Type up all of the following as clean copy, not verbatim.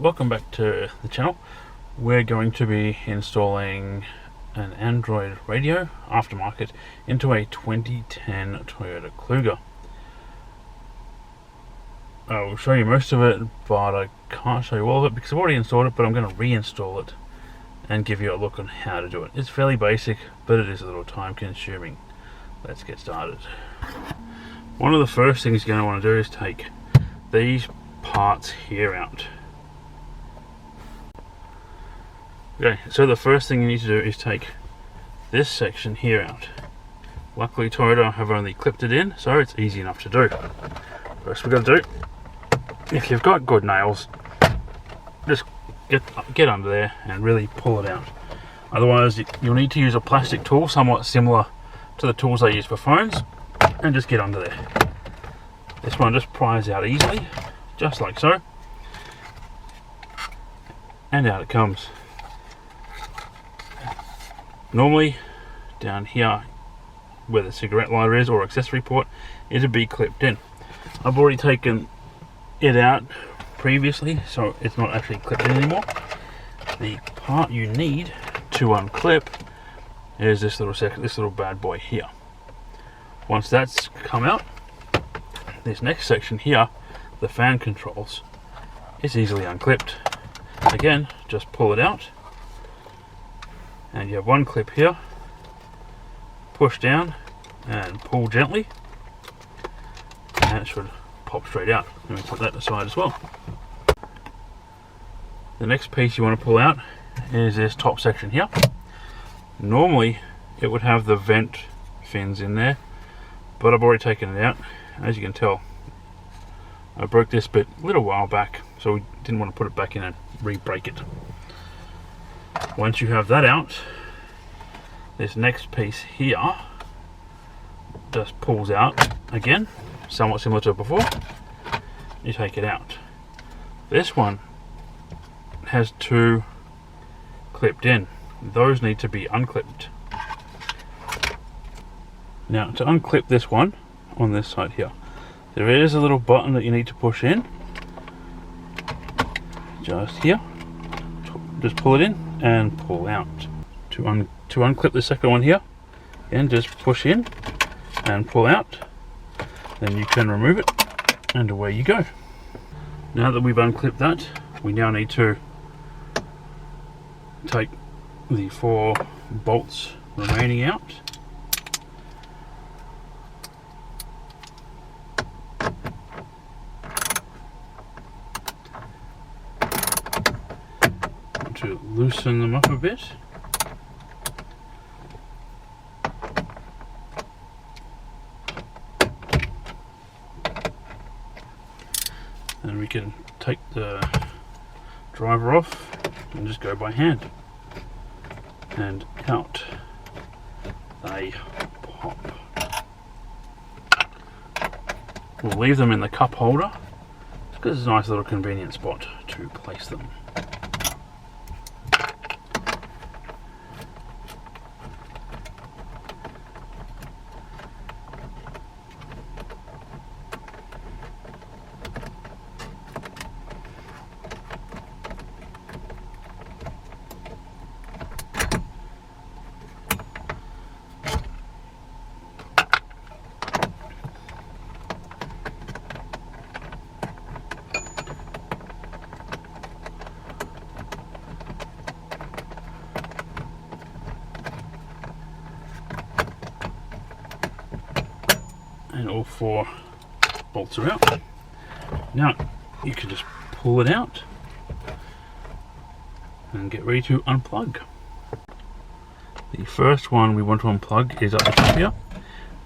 welcome back to the channel. We're going to be installing an Android radio aftermarket into a 2010 Toyota Kluger. I'll show you most of it, but I can't show you all of it because I've already installed it, but I'm going to reinstall it and give you a look on how to do it. It's fairly basic, but it is a little time consuming. Let's get started. One of the first things you're going to want to do is take these parts here out. Okay, so the first thing you need to do is take this section here out. Luckily Toyota have only clipped it in, so it's easy enough to do. First we've got to do, if you've got good nails, just get under there and really pull it out. Otherwise you'll need to use a plastic tool somewhat similar to the tools I use for phones, and just get under there. This one just pries out easily, just like so, and out it comes. Normally down here where the cigarette lighter is or accessory port is to be clipped in. I've already taken it out previously, so it's not actually clipped in anymore. The part you need to unclip is this little bad boy here. Once that's come out, this next section here, the fan controls, is easily unclipped. Again, just pull it out, and you have one clip here. Push down and pull gently, and it should pop straight out. Let me put that aside as well. The next piece you want to pull out is this top section here. Normally it would have the vent fins in there, but I've already taken it out. As you can tell, I broke this bit a little while back, so we didn't want to put it back in and re-break it. Once you have that out, this next piece here just pulls out again, somewhat similar to before. You take it out. This one has two clipped in. Those need to be unclipped. Now, to unclip this one on this side here, there is a little button that you need to push in, just here. Just pull it in and pull out. To unclip the second one here, and just push in and pull out. Then you can remove it, and away you go. Now that we've unclipped that, we now need to take the 4 bolts remaining out. To loosen them up a bit. And we can take the driver off and just go by hand. And out they pop. We'll leave them in the cup holder because it's a nice little convenient spot to place them. And all 4 bolts are out. Now you can just pull it out and get ready to unplug. The first one we want to unplug is up the top here,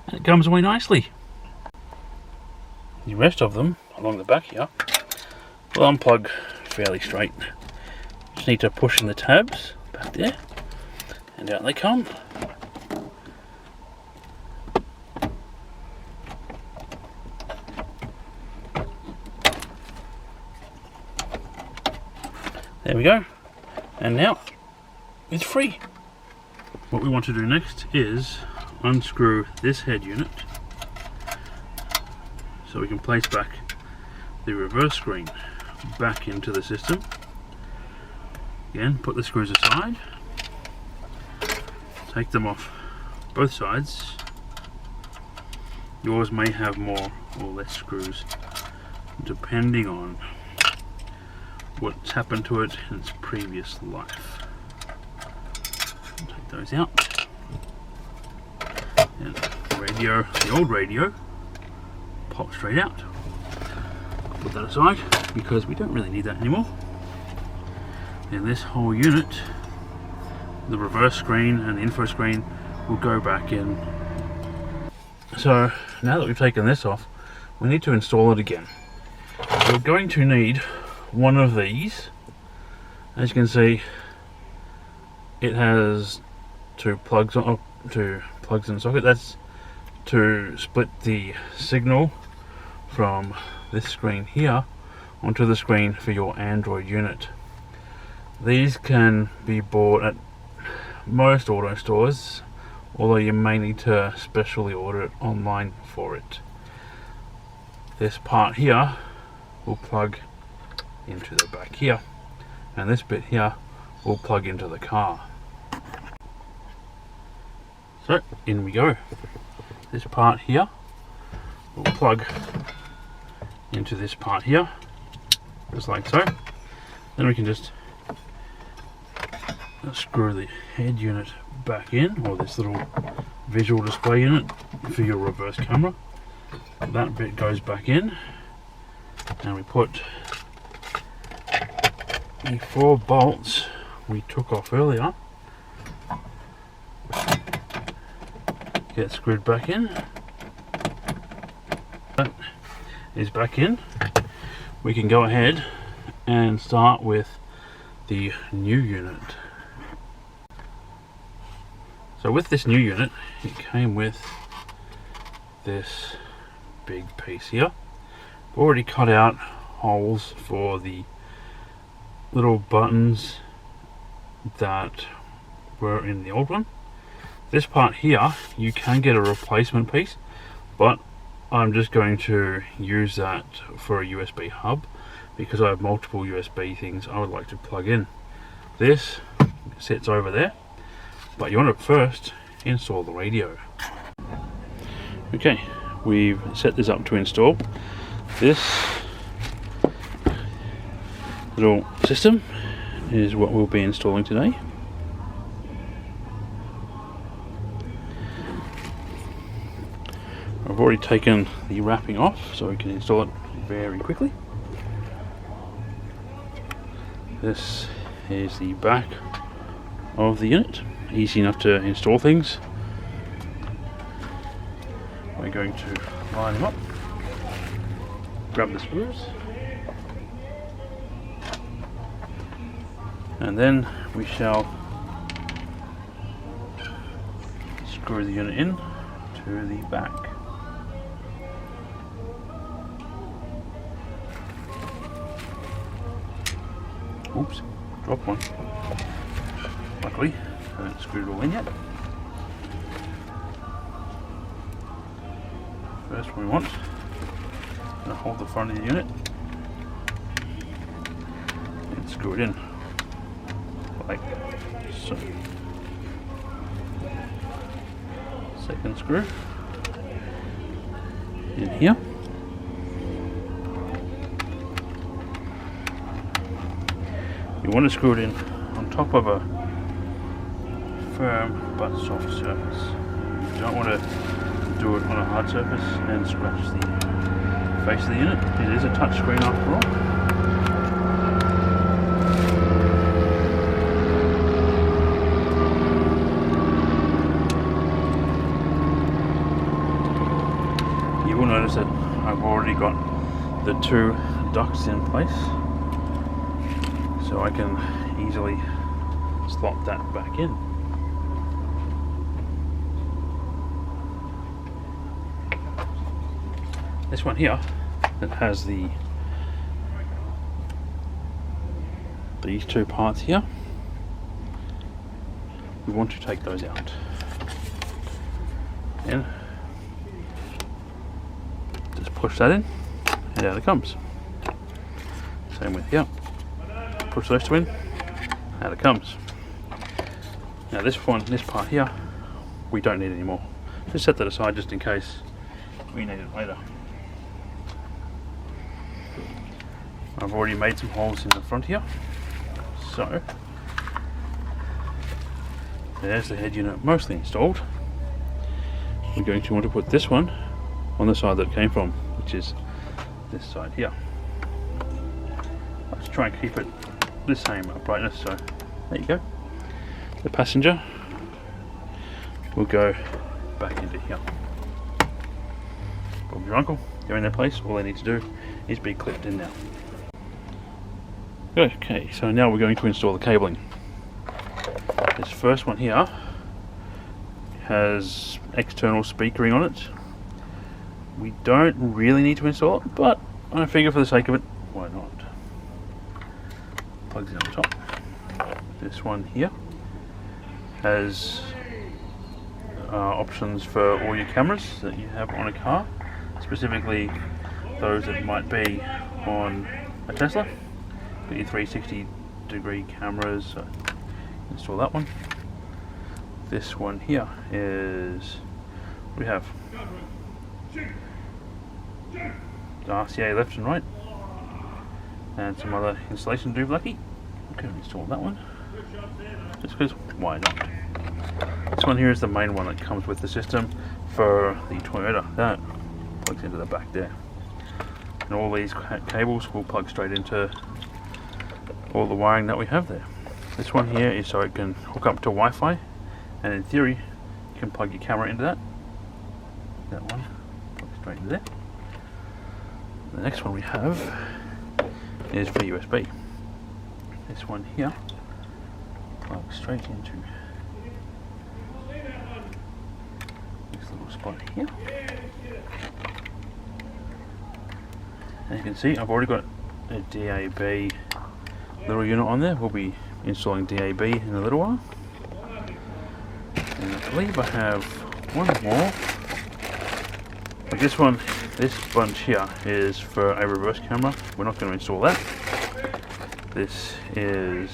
and it comes away nicely. The rest of them along the back here will unplug fairly straight. Just need to push in the tabs back there, and out they come. There we go, and now it's free. What we want to do next is unscrew this head unit so we can place back the reverse screen back into the system. Again, put the screws aside, take them off both sides. Yours may have more or less screws depending on what's happened to it in its previous life. Take those out. And the old radio, pop straight out. Put that aside because we don't really need that anymore. And this whole unit, the reverse screen and the info screen, will go back in. So now that we've taken this off, we need to install it again. We're going to need one of these. As you can see, it has two plugs in the socket. That's to split the signal from this screen here onto the screen for your Android unit. These can be bought at most auto stores, although you may need to specially order it online for it. This part here will plug into the back here, and this bit here will plug into the car. So in we go. This part here will plug into this part here, just like so. Then we can just screw the head unit back in, or this little visual display unit for your reverse camera. That bit goes back in, and we put the 4 bolts we took off earlier, get screwed back in. That is back in. We can go ahead and start with the new unit. So with this new unit, it came with this big piece here. I've already cut out holes for the little buttons that were in the old one. This part here, you can get a replacement piece, but I'm just going to use that for a USB hub because I have multiple USB things I would like to plug in. This sits over there, but you want to first install the radio. Okay, we've set this up to install. This little system is what we'll be installing today. I've already taken the wrapping off so we can install it very quickly. This is the back of the unit. Easy enough to install things. We're going to line them up, grab the screws, and then we shall screw the unit in to the back. Oops, dropped one. Luckily, I haven't screwed it all in yet. First one we want, I'm going to hold the front of the unit and screw it in, like so. Second screw in here. You want to screw it in on top of a firm but soft surface. You don't want to do it on a hard surface and scratch the face of the unit. It is a touch screen after all. You will notice that I've already got the 2 ducts in place, so I can easily slot that back in. This one here that has these 2 parts here, we want to take those out. And just push that in and out it comes. Same with here. Push those 2 in out it comes. Now this part here, we don't need anymore. Just set that aside just in case we need it later. I've already made some holes in the front here, so there's the head unit mostly installed. We're going to want to put this one on the side that it came from, which is this side here. Let's try and keep it the same brightness, so there you go. The passenger will go back into here. Bob your uncle, they're in their place. All they need to do is be clipped in now. Okay, so now we're going to install the cabling. This first one here has external speakering on it. We don't really need to install it, but I figure for the sake of it, why not? Plugs in on top. This one here has options for all your cameras that you have on a car, specifically those that might be on a Tesla. Got your 360-degree cameras, so install that one. This one here is, we have RCA left and right, and some other installation doohickey. I'm going to install that one, just because, why not? This one here is the main one that comes with the system for the Toyota. That plugs into the back there. And all these cables will plug straight into all the wiring that we have there. This one here is so it can hook up to Wi-Fi, and in theory you can plug your camera into that. That one plugs straight into there. The next one we have is for USB. This one here plugs straight into this little spot here. And you can see I've already got a DAB little unit on there. We'll be installing DAB in a little while. And I believe I have one more. Like this one, this bunch here is for a reverse camera. We're not going to install that. This is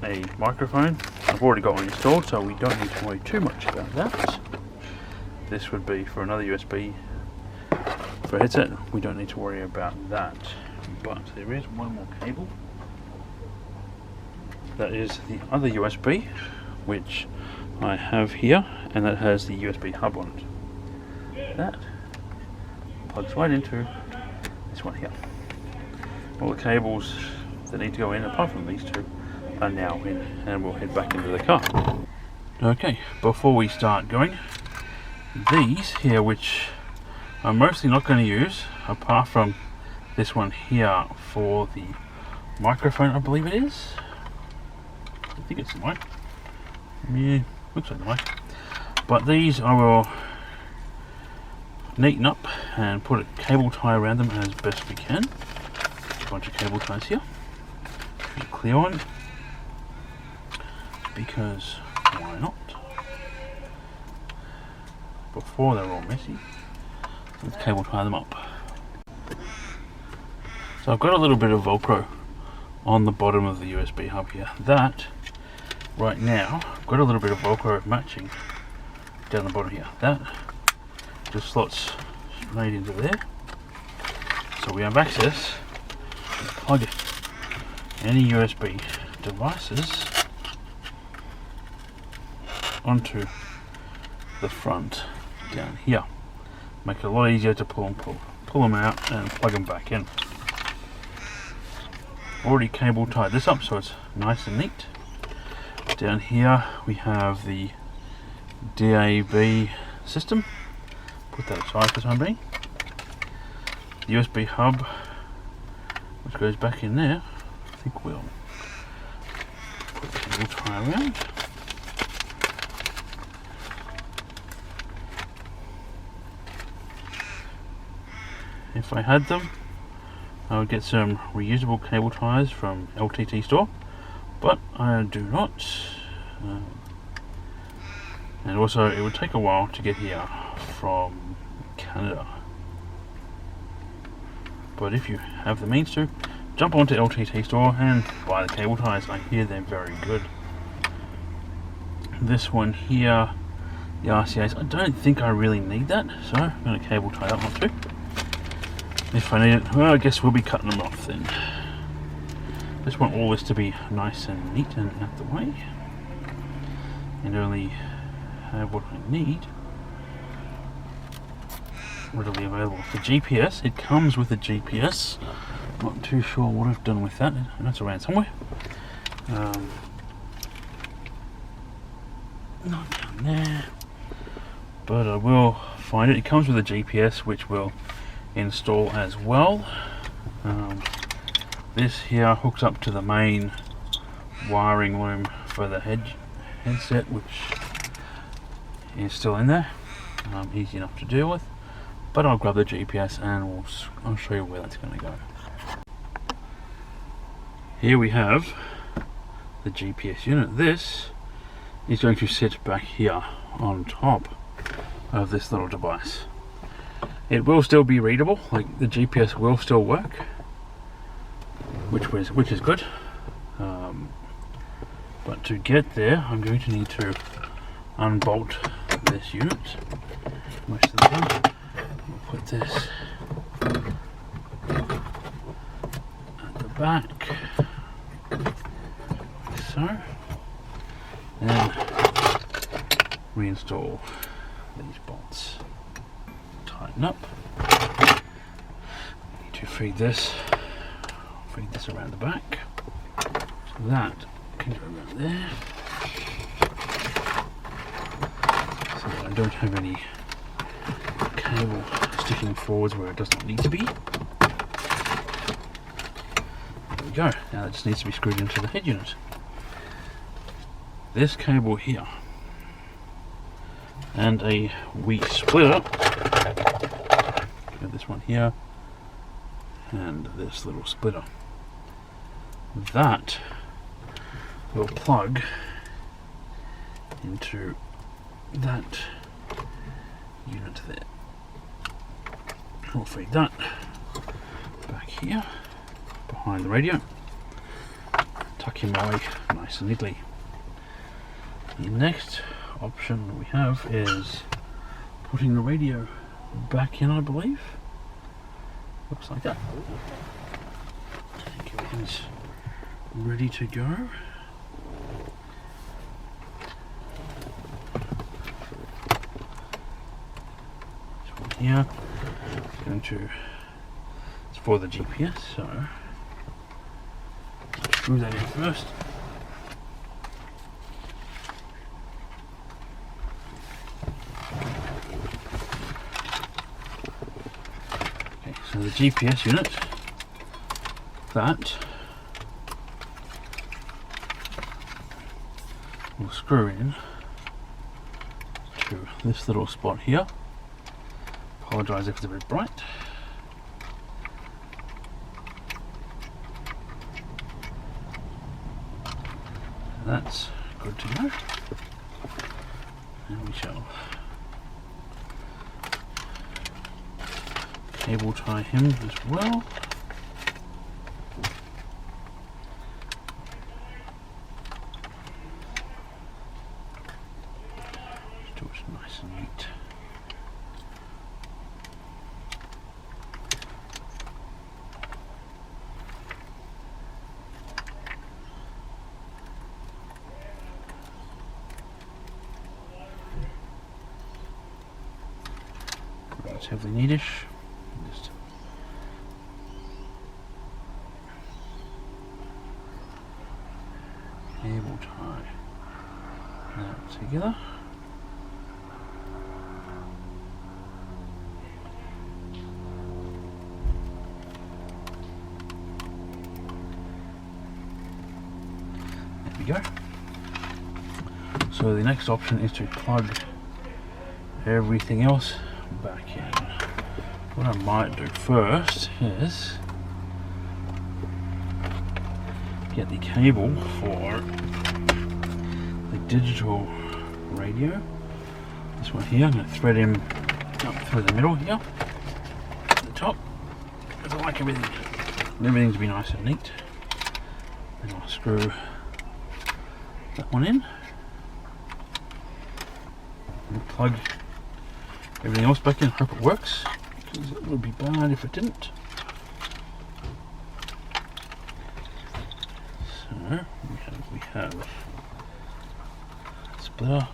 a microphone. I've already got one installed, so we don't need to worry too much about that. This would be for another USB for a headset. We don't need to worry about that. But there is one more cable. That is the other USB, which I have here, and that has the USB hub on it. That plugs right into this one here. All the cables that need to go in, apart from these two, are now in, and we'll head back into the car. Okay, before we start going, these here, which I'm mostly not going to use, apart from this one here for the microphone, I believe it is. I think it's the mic. Yeah, looks like the mic. But these I will neaten up and put a cable tie around them as best we can. A bunch of cable ties here. Choose a clear one, because why not? Before they're all messy, let's cable tie them up. So I've got a little bit of Velcro on the bottom of the USB hub here. That, right now, I've got a little bit of Velcro matching down the bottom here. That just slots straight into there. So we have access to plug any USB devices onto the front down here. Make it a lot easier to pull them out and plug them back in. Already cable tied this up so it's nice and neat. Down here we have the DAB system. Put that aside for the time being. The USB hub, which goes back in there. I think we'll put the cable tie around. If I had them, I would get some reusable cable ties from LTT store, but I do not. And also it would take a while to get here from Canada. But if you have the means to, jump onto LTT store and buy the cable ties. I hear they're very good. This one here, the RCAs, I don't think I really need that, so I'm going to cable tie that one too. If I need it, well, I guess we'll be cutting them off then. Just want all this to be nice and neat and out the way, and only have what I need readily available. The GPS, it comes with a GPS. Not too sure what I've done with that. That's around somewhere. Not down there, but I will find it. It comes with a GPS, which we'll install as well. This here hooks up to the main wiring loom for the headset, which is still in there. Easy enough to deal with. But I'll grab the GPS and I'll show you where that's going to go. Here we have the GPS unit. This is going to sit back here on top of this little device. It will still be readable, like the GPS will still work, which is good. But to get there, I'm going to need to unbolt this unit most of the time. We'll put this at the back, like so, and reinstall these bolts. Tighten up. Need to feed this around the back, so that can go around there, so that I don't have any cable sticking forwards where it does not need to be. There we go. Now that just needs to be screwed into the head unit. This cable here and a weak splitter, got this one here and this little splitter, that will plug into that unit there. I'll feed that back here behind the radio, tuck him away nice and neatly. The next option we have is putting the radio back in, I believe. Looks like that. I think everything's ready to go. This one here is it's for the GPS, so screw that in first. So the GPS unit, that will screw in to this little spot here. Apologise if it's a bit bright. That's good to go. And we shall cable tie him as well. Just do it nice and neat. Relatively neatish. Just cable tie that together. There we go. So the next option is to plug everything else back in. What I might do first is get the cable for the digital radio. This one here, I'm going to thread him up through the middle here, at the top, because I like everything everything to be nice and neat. Then I'll screw that one in and plug everything else back in. Hope it works, because it would be bad if it didn't. So we have splitter.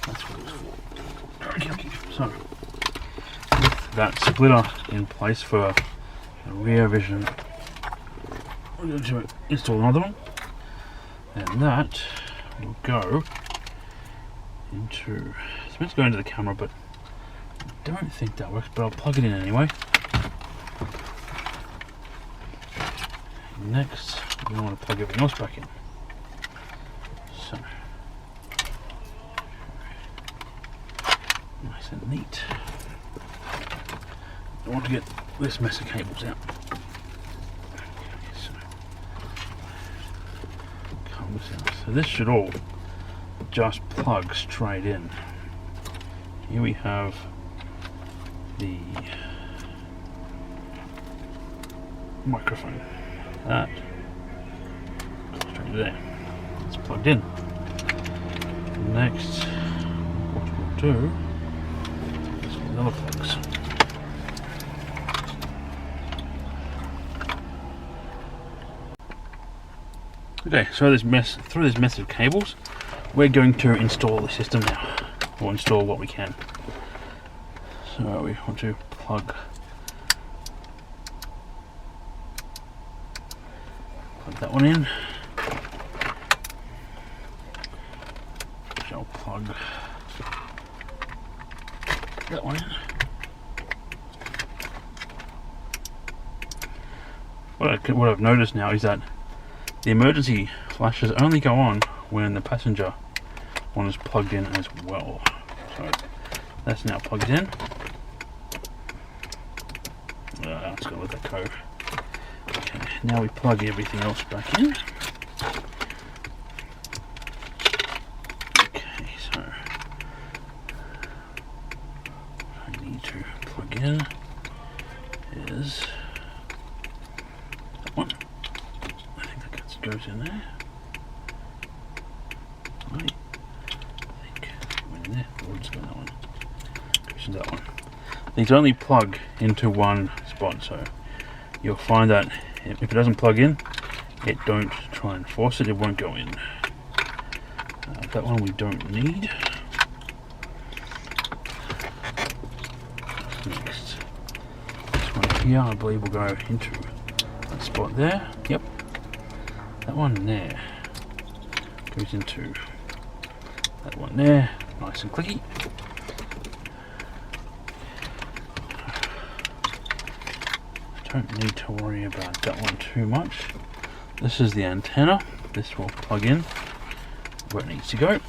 That's what it's for. Okay. So with that splitter in place for the rear vision, we're going to install another one, and that will go into, it's meant to go into the camera, but I don't think that works, but I'll plug it in anyway. Next, we want to plug everything else back in. So, nice and neat. I want to get this mess of cables out. So this should all just plug straight in. Here we have the microphone. That straight there. It's plugged in. Next, what we'll do is another plugs. Okay, so through this mess of cables, we're going to install the system now, or install what we can. So we want to plug that one in. I'll plug that one in. What I've noticed now is that the emergency flashes only go on when the passenger one is plugged in as well. So that's now plugged in. I'm just going to let that go. Okay, now we plug everything else back in. Okay, so what I need to plug in is that one. I think that goes in there. I think it went in there. Or just go that one. Goes in that one. These only plug into one spot, so you'll find that if it doesn't plug in, don't try and force it, it won't go in. That one we don't need. Next, this one here I believe will go into that spot there. Yep, that one there goes into that one there, nice and clicky. Don't need to worry about that one too much. This is the antenna. This will plug in where it needs to go.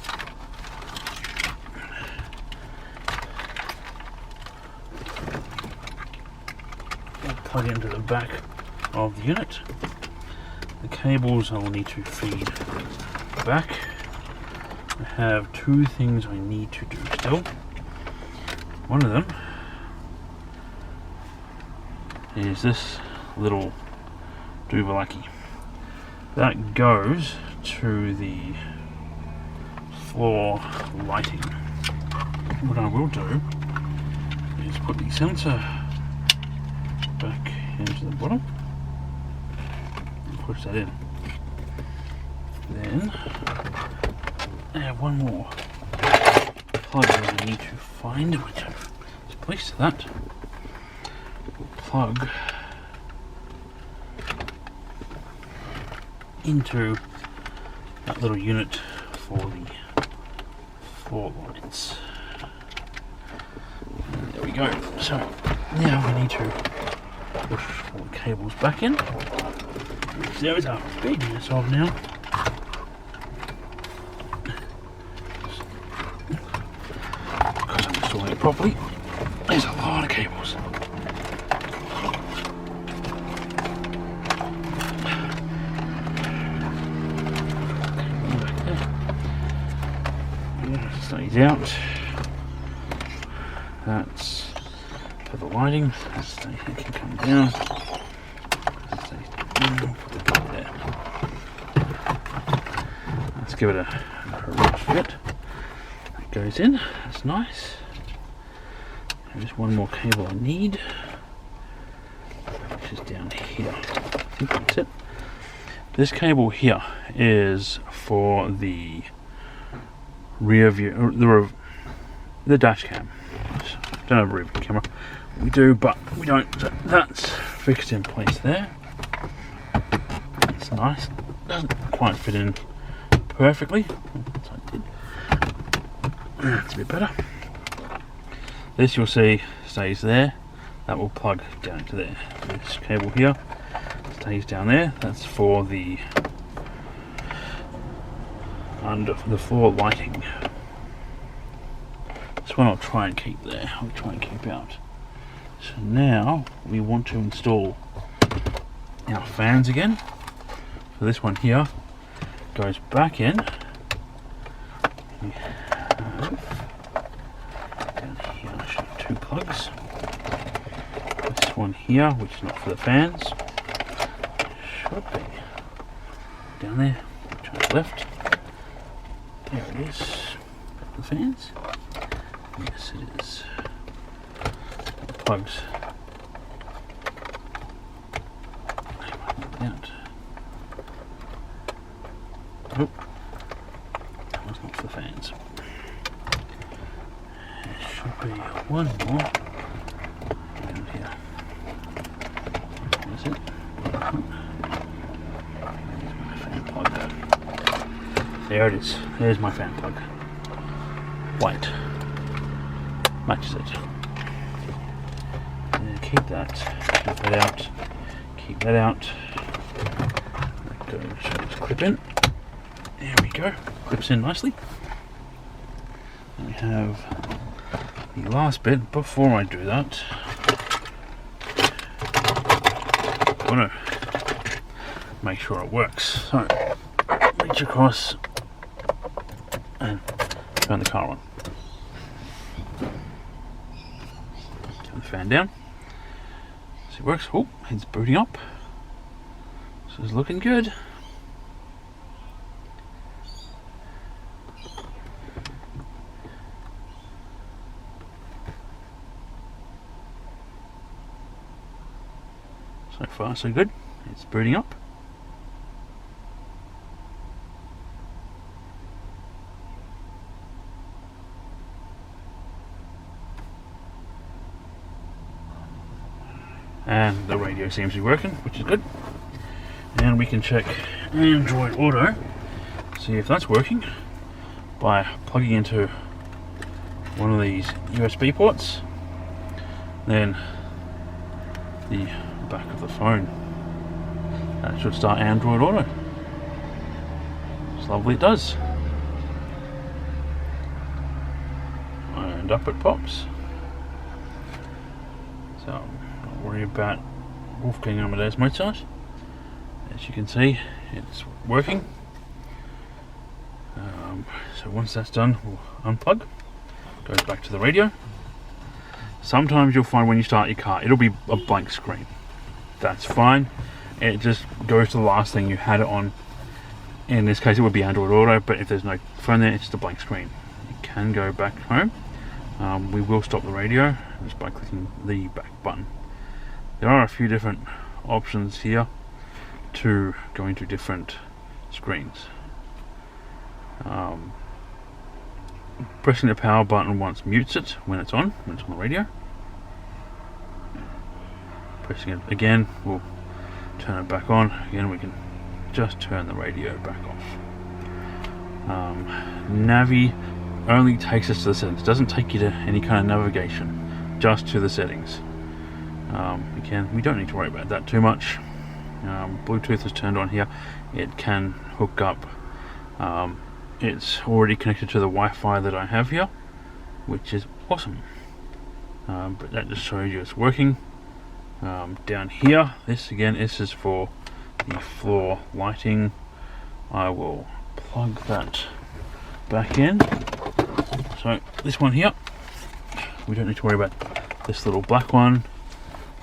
We'll plug into the back of the unit. The cables I will need to feed back. I have two things I need to do still. One of them is this little Duvalaki. That goes to the floor lighting. What I will do is put the sensor back into the bottom and push that in. Then I have one more plug that I need to find, which I've placed that. We'll plug into that little unit for the floor lights. And there we go. So now we need to push all the cables back in. There is a big mess of now. Because I'm installing it properly. There's a lot of cables. Stays out. That's for the lighting. It can come down. give it a rough fit. That goes in, that's nice. There's one more cable I need, which is down here. I think that's it. This cable here is for the rear view, the dash cam. Don't have a rear view camera. We do, but we don't. So that's fixed in place there. That's nice. Doesn't quite fit in perfectly. So I did. That's a bit better. This you'll see stays there. That will plug down to there. This cable here stays down there. That's for the under the floor lighting. This one I'll try and keep there. I'll try and keep out. So now we want to install our fans again. So this one here goes back in. Down here I should have two plugs. This one here, which is not for the fans, should be down there. Turn it left. There it is. The fans. Yes, it is. The plugs. Out. Nope. That one's not for the fans. There should be one more down here. That's it. There's my fan plug. There it is. There's my fan plug. White. Matches it. And keep that. Keep that out. Keep that out. That goes. Just clip in. There we go. Clips in nicely. And we have the last bit. Before I do that, I want to make sure it works. So reach across and turn the car on. Turn the fan down. So it works. Oh, it's booting up. This is looking good. So far, so good. It's booting up. And the radio seems to be working, which is good. And we can check Android Auto, see if that's working by plugging into one of these USB ports, then the back of the phone. That should start Android Auto. It's lovely, it does. And up it pops. So don't worry about Wolfgang Amadeus Mozart. As you can see, it's working. So once that's done, we'll unplug. Goes back to the radio. Sometimes you'll find when you start your car, it'll be a blank screen. That's fine. It just goes to the last thing you had it on. In this case, it would be Android Auto, but if there's no phone there, it's just a blank screen. You can go back home. We will stop the radio just by clicking the back button. There are a few different options here to go into different screens. Pressing the power button once mutes it when it's on the radio. Pressing it again will turn it back on. Again, we can just turn the radio back off. Navi only takes us to the settings. It doesn't take you to any kind of navigation, just to the settings. We don't need to worry about that too much. Bluetooth is turned on here. It can hook up. It's already connected to the Wi-Fi that I have here, which is awesome. But that just shows you it's working. Down here, this is for the floor lighting. I will plug that back in. So this one here, we don't need to worry about this little black one.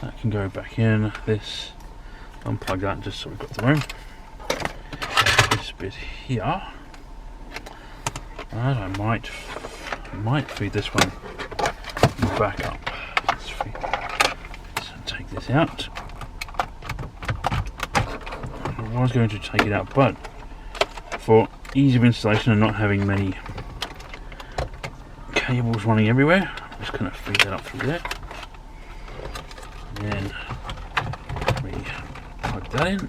That can go back in. This, unplug that just so we've got the room. This bit here And I might feed this one back up. Let's take this out. I was going to take it out, but for ease of installation and not having many cables running everywhere, I'm just going to feed that up through there. And then we plug that in,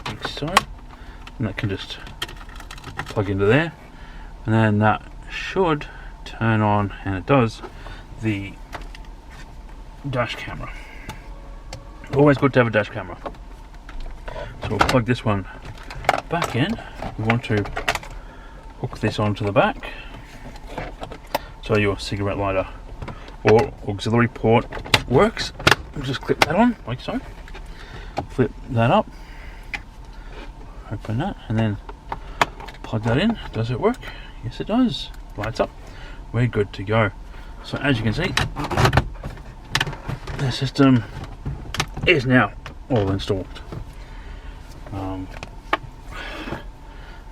like so, and that can just plug into there, and then that should turn on, and it does, the dash camera. Always good to have a dash camera. So we'll plug this one back in. We want to hook this onto the back so your cigarette lighter or auxiliary port works. We'll just clip that on like so. Flip that up, open that, and then plug that in. Does it work? Yes, it does. Lights up. We're good to go. So as you can see, the system is now all installed.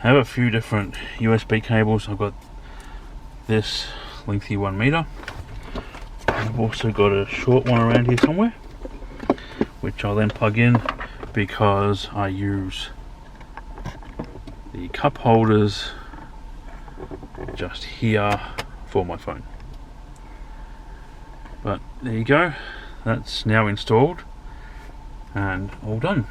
I have a few different USB cables. I've got this lengthy 1 meter. I've also got a short one around here somewhere, which I'll then plug in because I use the cup holders just here for my phone. But there you go, that's now installed and all done.